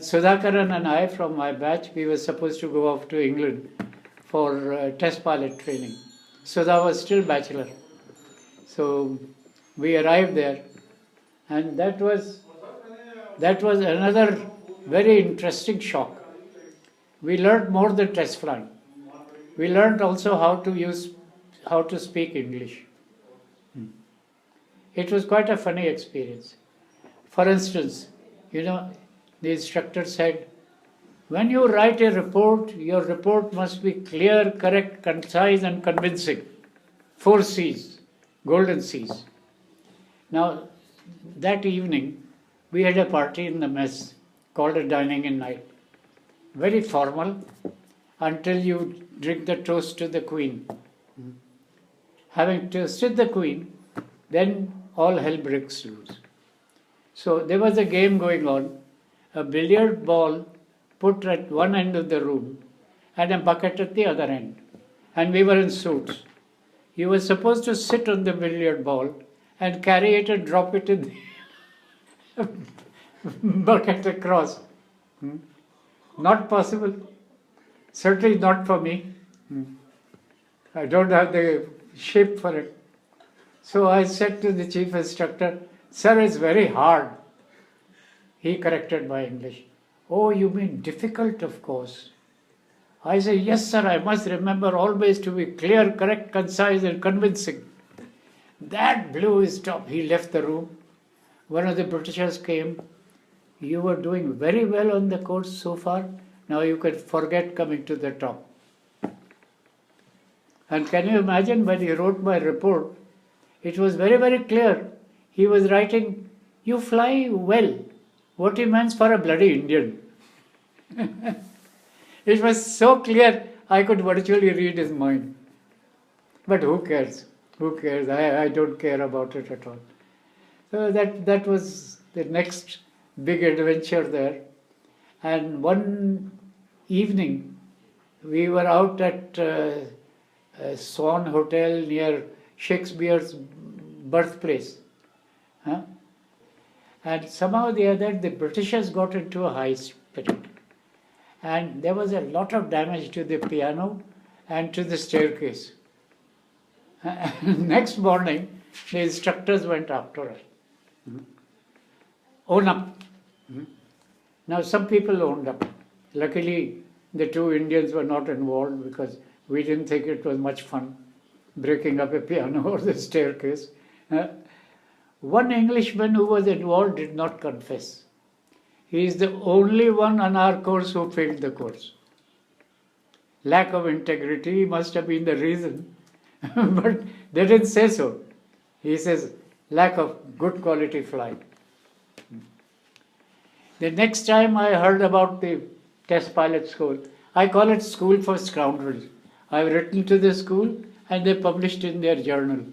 Sudhakaran and I, from my batch, we were supposed to go off to England for test pilot training. Sudha was still bachelor. So we arrived there, and that was another very interesting shock. We learned more than test flying. We learned also how to speak English. It was quite a funny experience. For instance, the instructor said, when you write a report, your report must be clear, correct, concise, and convincing. 4 C's, golden C's. Now, that evening, we had a party in the mess called a dining and night. Very formal until you drink the toast to the Queen. Having toasted the Queen, then all hell breaks loose. So there was a game going on, a billiard ball put at one end of the room and a bucket at the other end. And we were in suits. You were supposed to sit on the billiard ball and carry it and drop it in the bucket across. Not possible. Certainly not for me. I don't have the shape for it. So I said to the chief instructor, "Sir, it's very hard." He corrected my English. "Oh, you mean difficult, of course." I said, "Yes, sir, I must remember always to be clear, correct, concise, and convincing." That blew his top. He left the room. One of the Britishers came. "You were doing very well on the course so far. Now you can forget coming to the top." And can you imagine when he wrote my report, it was very, very clear. He was writing, "You fly well." What he meant for a bloody Indian. It was so clear, I could virtually read his mind. But who cares? Who cares? I don't care about it at all. So that was the next big adventure there. And one evening, we were out at Swan Hotel near Shakespeare's birthplace. And somehow or the other, the Britishers got into a high spirit. And there was a lot of damage to the piano and to the staircase. Next morning, the instructors went after us. Own up. Now, some people owned up. Luckily, the 2 Indians were not involved because we didn't think it was much fun breaking up a piano or the staircase. One Englishman who was involved did not confess. He is the only one on our course who failed the course. Lack of integrity must have been the reason, but they didn't say so. He says, lack of good quality flight. The next time I heard about the test pilot school, I call it School for Scoundrels. I've written to the school and they published in their journal.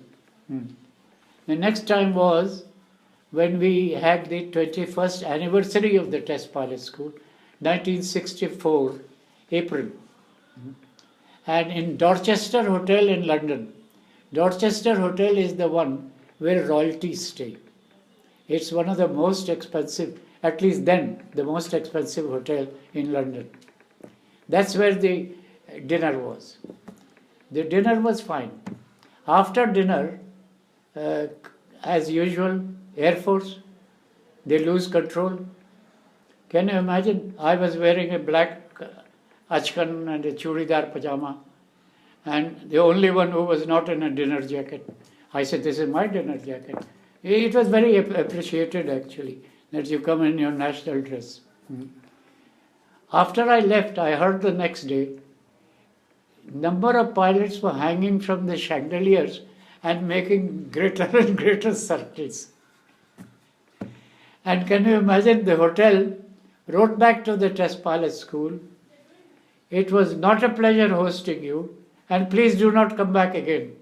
The next time was when we had the 21st anniversary of the test pilot school, 1964, April. And in Dorchester Hotel in London. Dorchester Hotel is the one where royalties stay. It's one of the most expensive, at least then, the most expensive hotel in London. That's where the dinner was. The dinner was fine. After dinner, as usual, Air Force, they lose control. Can you imagine? I was wearing a black achkan and a churidar pajama, and the only one who was not in a dinner jacket. I said, "This is my dinner jacket." It was very appreciated, actually, that you come in your national dress. After I left, I heard the next day, number of pilots were hanging from the chandeliers and making greater and greater circles. And can you imagine, the hotel wrote back to the test pilot school, "It was not a pleasure hosting you, and please do not come back again."